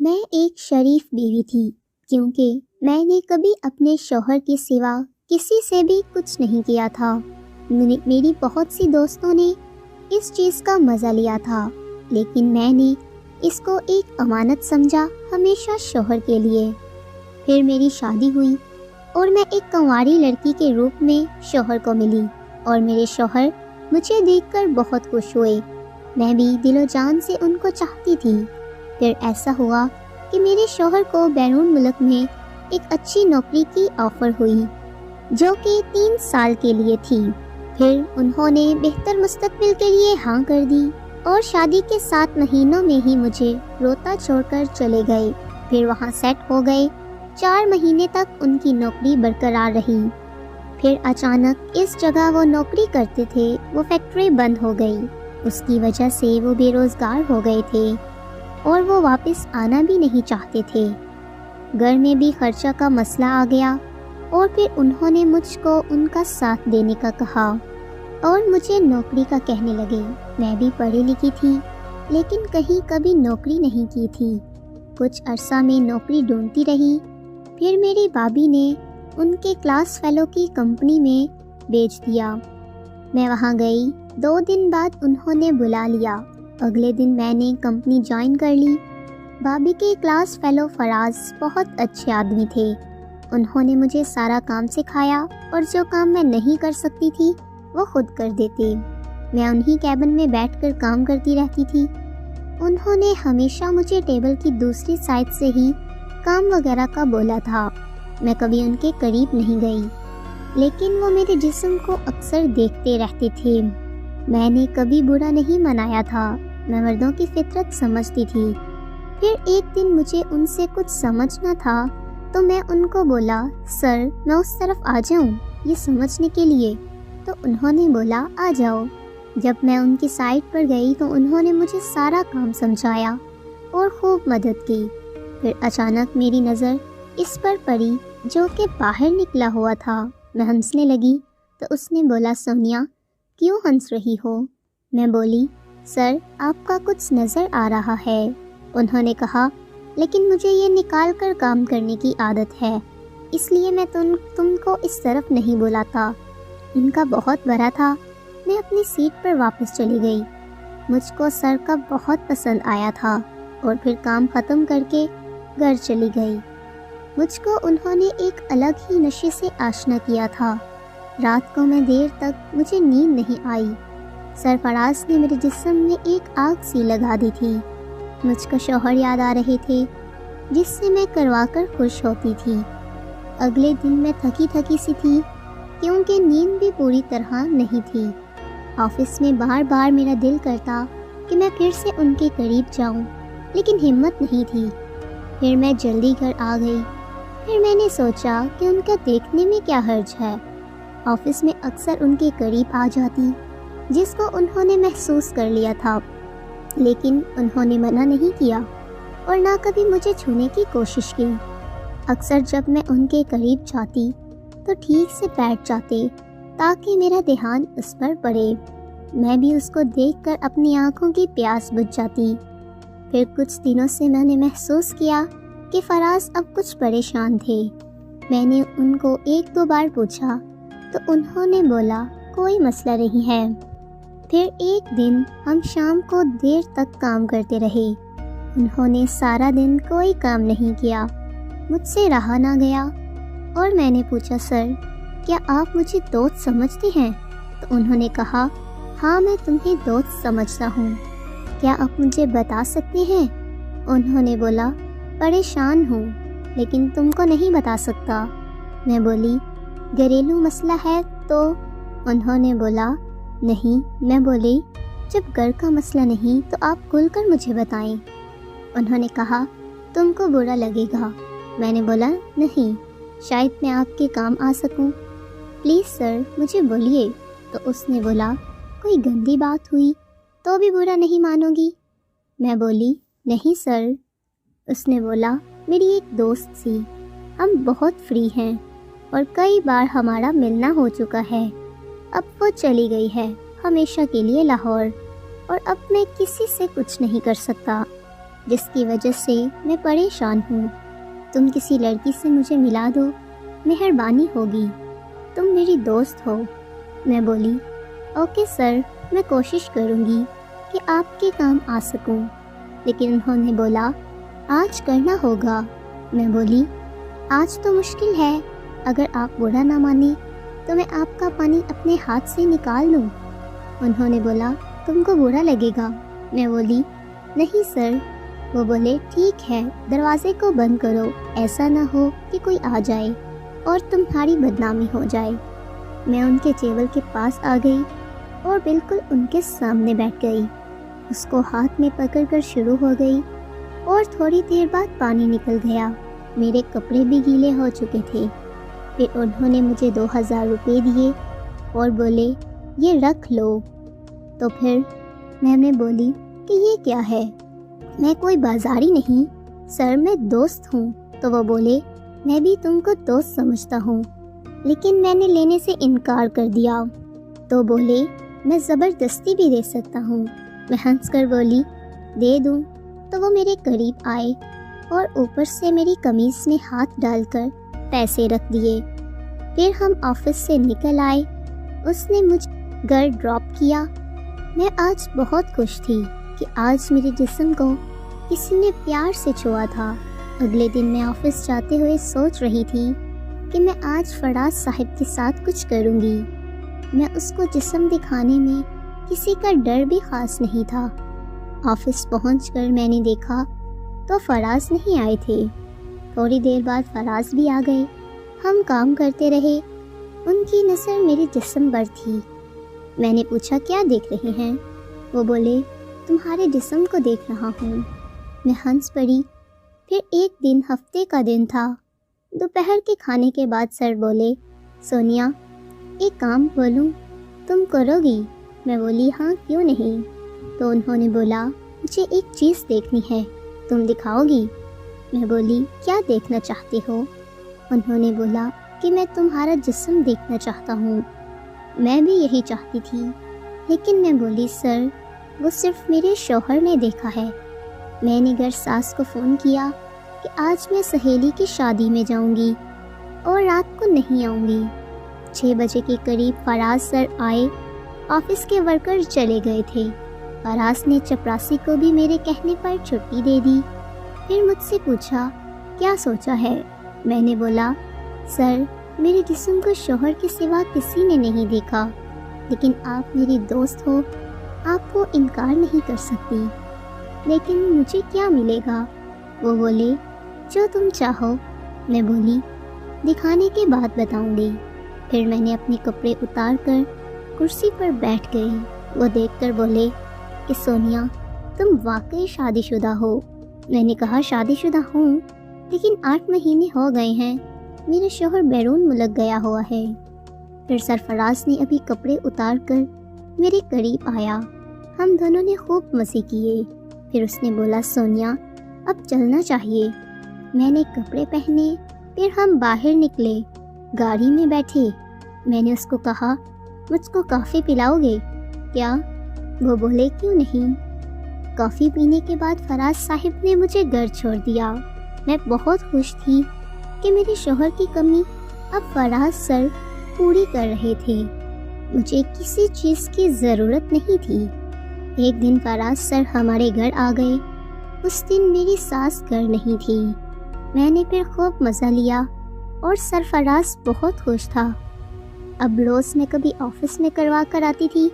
میں ایک شریف بیوی تھی کیونکہ میں نے کبھی اپنے شوہر کے سوا کسی سے بھی کچھ نہیں کیا تھا۔ میری بہت سی دوستوں نے اس چیز کا مزہ لیا تھا، لیکن میں نے اس کو ایک امانت سمجھا، ہمیشہ شوہر کے لیے۔ پھر میری شادی ہوئی اور میں ایک کنواری لڑکی کے روپ میں شوہر کو ملی، اور میرے شوہر مجھے دیکھ کر بہت خوش ہوئے۔ میں بھی دل و جان سے ان کو چاہتی تھی۔ پھر ایسا ہوا کہ میرے شوہر کو بیرون ملک میں ایک اچھی نوکری کی آفر ہوئی جو کہ 3 سال کے لیے تھی۔ پھر انہوں نے بہتر مستقبل کے لیے ہاں کر دی اور شادی کے 7 مہینوں میں ہی مجھے روتا چھوڑ کر چلے گئے۔ پھر وہاں سیٹ ہو گئے۔ 4 مہینے تک ان کی نوکری برقرار رہی۔ پھر اچانک اس جگہ وہ نوکری کرتے تھے وہ فیکٹری بند ہو گئی۔ اس کی وجہ سے وہ بے روزگار ہو گئے تھے اور وہ واپس آنا بھی نہیں چاہتے تھے۔ گھر میں بھی خرچہ کا مسئلہ آ گیا اور پھر انہوں نے مجھ کو ان کا ساتھ دینے کا کہا اور مجھے نوکری کا کہنے لگے۔ میں بھی پڑھی لکھی تھی لیکن کہیں کبھی نوکری نہیں کی تھی۔ کچھ عرصہ میں نوکری ڈھونڈتی رہی۔ پھر میری بھابھی نے ان کے کلاس فیلو کی کمپنی میں بیچ دیا۔ میں وہاں گئی۔ 2 دن بعد انہوں نے بلا لیا۔ اگلے دن میں نے کمپنی جوائن کر لی۔ بھابھی کے کلاس فیلو فراز بہت اچھے آدمی تھے۔ انہوں نے مجھے سارا کام سکھایا اور جو کام میں نہیں کر سکتی تھی وہ خود کر دیتے۔ میں انہی کیبن میں بیٹھ کر کام کرتی رہتی تھی۔ انہوں نے ہمیشہ مجھے ٹیبل کی دوسری سائڈ سے ہی کام وغیرہ کا بولا تھا۔ میں کبھی ان کے قریب نہیں گئی، لیکن وہ میرے جسم کو اکثر دیکھتے رہتے تھے۔ میں نے کبھی برا نہیں منایا تھا۔ میں مردوں کی فطرت سمجھتی تھی۔ پھر ایک دن مجھے ان سے کچھ سمجھنا تھا تو میں ان کو بولا، سر میں اس طرف آ جاؤں یہ سمجھنے کے لیے؟ تو انہوں نے بولا آ جاؤ۔ جب میں ان کی سائٹ پر گئی تو انہوں نے مجھے سارا کام سمجھایا اور خوب مدد کی۔ پھر اچانک میری نظر اس پر پڑی جو کہ باہر نکلا ہوا تھا۔ میں ہنسنے لگی تو اس نے بولا، سونیا کیوں ہنس رہی ہو؟ میں بولی، سر آپ کا کچھ نظر آ رہا ہے۔ انہوں نے کہا، لیکن مجھے یہ نکال کر کام کرنے کی عادت ہے، اس لیے میں تم کو اس طرف نہیں بلاتا۔ ان کا بہت بڑا تھا۔ میں اپنی سیٹ پر واپس چلی گئی۔ مجھ کو سر کا بہت پسند آیا تھا اور پھر کام ختم کر کے گھر چلی گئی۔ مجھ کو انہوں نے ایک الگ ہی نشے سے آشنا کیا تھا۔ رات کو میں دیر تک مجھے نیند نہیں آئی۔ سرفراز نے میرے جسم میں ایک آگ سی لگا دی تھی۔ مجھ کو شوہر یاد آ رہے تھے جس سے میں کروا کر خوش ہوتی تھی۔ اگلے دن میں تھکی تھکی سی تھی کیونکہ نیند بھی پوری طرح نہیں تھی۔ آفس میں بار بار میرا دل کرتا کہ میں پھر سے ان کے قریب جاؤں، لیکن ہمت نہیں تھی۔ پھر میں جلدی گھر آ گئی۔ پھر میں نے سوچا کہ ان کا دیکھنے میں کیا حرج ہے۔ آفس میں اکثر ان کے قریب آ جاتی، جس کو انہوں نے محسوس کر لیا تھا، لیکن انہوں نے منع نہیں کیا اور نہ کبھی مجھے چھونے کی کوشش کی۔ اکثر جب میں ان کے قریب جاتی تو ٹھیک سے بیٹھ جاتے تاکہ میرا دھیان اس پر پڑے۔ میں بھی اس کو دیکھ کر اپنی آنکھوں کی پیاس بجھ جاتی۔ پھر کچھ دنوں سے میں نے محسوس کیا کہ فراز اب کچھ پریشان تھے۔ میں نے ان کو 1-2 بار پوچھا تو انہوں نے بولا کوئی مسئلہ نہیں ہے۔ پھر ایک دن ہم شام کو دیر تک کام کرتے رہے۔ انہوں نے سارا دن کوئی کام نہیں کیا۔ مجھ سے رہا نہ گیا اور میں نے پوچھا، سر کیا آپ مجھے دوست سمجھتے ہیں؟ تو انہوں نے کہا، ہاں میں تمہیں دوست سمجھتا ہوں۔ کیا آپ مجھے بتا سکتے ہیں؟ انہوں نے بولا، پریشان ہوں لیکن تم کو نہیں بتا سکتا۔ میں بولی، گھریلو مسئلہ ہے تو؟ انہوں نے بولا، نہیں۔ میں بولی، جب گھر کا مسئلہ نہیں تو آپ کھل کر مجھے بتائیں۔ انہوں نے کہا، تم کو برا لگے گا۔ میں نے بولا، نہیں، شاید میں آپ کے کام آ سکوں۔ پلیز سر مجھے بولیے۔ تو اس نے بولا، کوئی گندی بات ہوئی تو بھی برا نہیں مانو گی؟ میں بولی، نہیں سر۔ اس نے بولا، میری ایک دوست تھی، ہم بہت فری ہیں اور کئی بار ہمارا ملنا ہو چکا ہے۔ اب وہ چلی گئی ہے ہمیشہ کے لیے لاہور، اور اب میں کسی سے کچھ نہیں کر سکتا۔ جس کی وجہ سے میں پریشان ہوں۔ تم کسی لڑکی سے مجھے ملا دو، مہربانی ہوگی، تم میری دوست ہو۔ میں بولی اوکے سر، میں کوشش کروں گی کہ آپ کے کام آ سکوں، لیکن انہوں نے بولا آج کرنا ہوگا۔ میں بولی آج تو مشکل ہے، اگر آپ برا نہ مانیں تو میں آپ کا پانی اپنے ہاتھ سے نکال لوں۔ انہوں نے بولا تم کو برا لگے گا۔ میں بولی نہیں سر۔ وہ بولے ٹھیک ہے، دروازے کو بند کرو، ایسا نہ ہو کہ کوئی آ جائے اور تمہاری بدنامی ہو جائے۔ میں ان کے ٹیبل کے پاس آ گئی اور بالکل ان کے سامنے بیٹھ گئی، اس کو ہاتھ میں پکڑ کر شروع ہو گئی اور تھوڑی دیر بعد پانی نکل گیا، میرے کپڑے بھی گیلے ہو چکے تھے۔ پھر انہوں نے مجھے 2000 روپے دیے اور بولے یہ رکھ لو۔ تو پھر میں نے بولی کہ یہ کیا ہے، میں کوئی بازاری نہیں سر، میں دوست ہوں۔ تو وہ بولے میں بھی تم کو دوست سمجھتا ہوں، لیکن میں نے لینے سے انکار کر دیا۔ تو بولے میں زبردستی بھی دے سکتا ہوں۔ میں ہنس کر بولی دے دوں۔ تو وہ میرے قریب آئے اور اوپر سے میری قمیض میں ہاتھ ڈال کر پیسے رکھ دیے۔ پھر ہم آفس سے نکل آئے، اس نے مجھے گھر ڈراپ کیا۔ میں آج بہت خوش تھی کہ آج میرے جسم کو کسی نے پیار سے چھوا تھا۔ اگلے دن میں آفس جاتے ہوئے سوچ رہی تھی کہ میں آج فراز صاحب کے ساتھ کچھ کروں گی۔ میں اس کو جسم دکھانے میں کسی کا ڈر بھی خاص نہیں تھا۔ آفس پہنچ کر میں نے دیکھا تو فراز نہیں آئے تھے۔ تھوڑی دیر بعد فراز بھی آ گئے، ہم کام کرتے رہے۔ ان کی نظر میرے جسم پر تھی۔ میں نے پوچھا کیا دیکھ رہے ہیں؟ وہ بولے تمہارے جسم کو دیکھ رہا ہوں۔ میں ہنس پڑی۔ پھر ایک دن ہفتے کا دن تھا، دوپہر کے کھانے کے بعد سر بولے سونیا ایک کام بولوں، تم کرو گی؟ میں بولی ہاں کیوں نہیں۔ تو انہوں نے بولا مجھے ایک چیز دیکھنی ہے، تم دکھاؤ گی؟ میں بولی کیا دیکھنا چاہتے ہو؟ انہوں نے بولا کہ میں تمہارا جسم دیکھنا چاہتا ہوں۔ میں بھی یہی چاہتی تھی، لیکن میں بولی سر وہ صرف میرے شوہر نے دیکھا ہے۔ میں نے گھر ساس کو فون کیا کہ آج میں سہیلی کی شادی میں جاؤں گی اور رات کو نہیں آؤں گی۔ 6 بجے کے قریب فراز سر آئے، آفس کے ورکر چلے گئے تھے۔ فراز نے چپراسی کو بھی میرے کہنے پر چھٹی دے دی۔ پھر مجھ سے پوچھا کیا سوچا ہے؟ میں نے بولا سر میرے جسم کو شوہر کے سوا کسی نے نہیں دیکھا، لیکن آپ میری دوست ہو، آپ کو انکار نہیں کر سکتی، لیکن مجھے کیا ملے گا؟ وہ بولے جو تم چاہو۔ میں بولی دکھانے کے بعد بتاؤں گی۔ پھر میں نے اپنے کپڑے اتار کر کرسی پر بیٹھ گئی۔ وہ دیکھ کر بولے کہ سونیا تم واقعی شادی شدہ ہو۔ میں نے کہا شادی شدہ ہوں، لیکن 8 مہینے ہو گئے ہیں، میرا شوہر بیرون ملک گیا ہوا ہے۔ پھر سرفراز نے ابھی کپڑے اتار کر میرے قریب آیا، ہم دونوں نے خوب مزے کیے۔ پھر اس نے بولا سونیا اب چلنا چاہیے۔ میں نے کپڑے پہنے، پھر ہم باہر نکلے، گاڑی میں بیٹھے۔ میں نے اس کو کہا مجھ کو کافی پلاؤ گے کیا؟ وہ بولے کیوں نہیں۔ کافی پینے کے بعد فراز صاحب نے مجھے گھر چھوڑ دیا۔ میں بہت خوش تھی کہ میرے شوہر کی کمی اب فراز سر پوری کر رہے تھے، مجھے کسی چیز کی ضرورت نہیں تھی۔ ایک دن فراز سر ہمارے گھر آ گئے، اس دن میری ساس گھر نہیں تھی۔ میں نے پھر خوب مزہ لیا اور سرفراز بہت خوش تھا۔ اب روز میں کبھی آفس میں کروا کر آتی تھی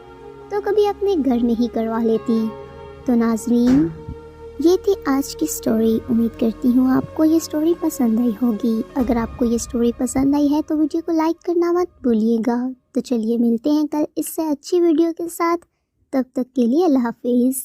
تو کبھی اپنے گھر میں ہی کروا لیتی۔ تو ناظرین یہ تھی آج کی سٹوری۔ امید کرتی ہوں آپ کو یہ سٹوری پسند آئی ہوگی۔ اگر آپ کو یہ سٹوری پسند آئی ہے تو ویڈیو کو لائک کرنا مت بھولیے گا۔ تو چلیے ملتے ہیں کل اس سے اچھی ویڈیو کے ساتھ، تب تک کے لیے اللہ حافظ۔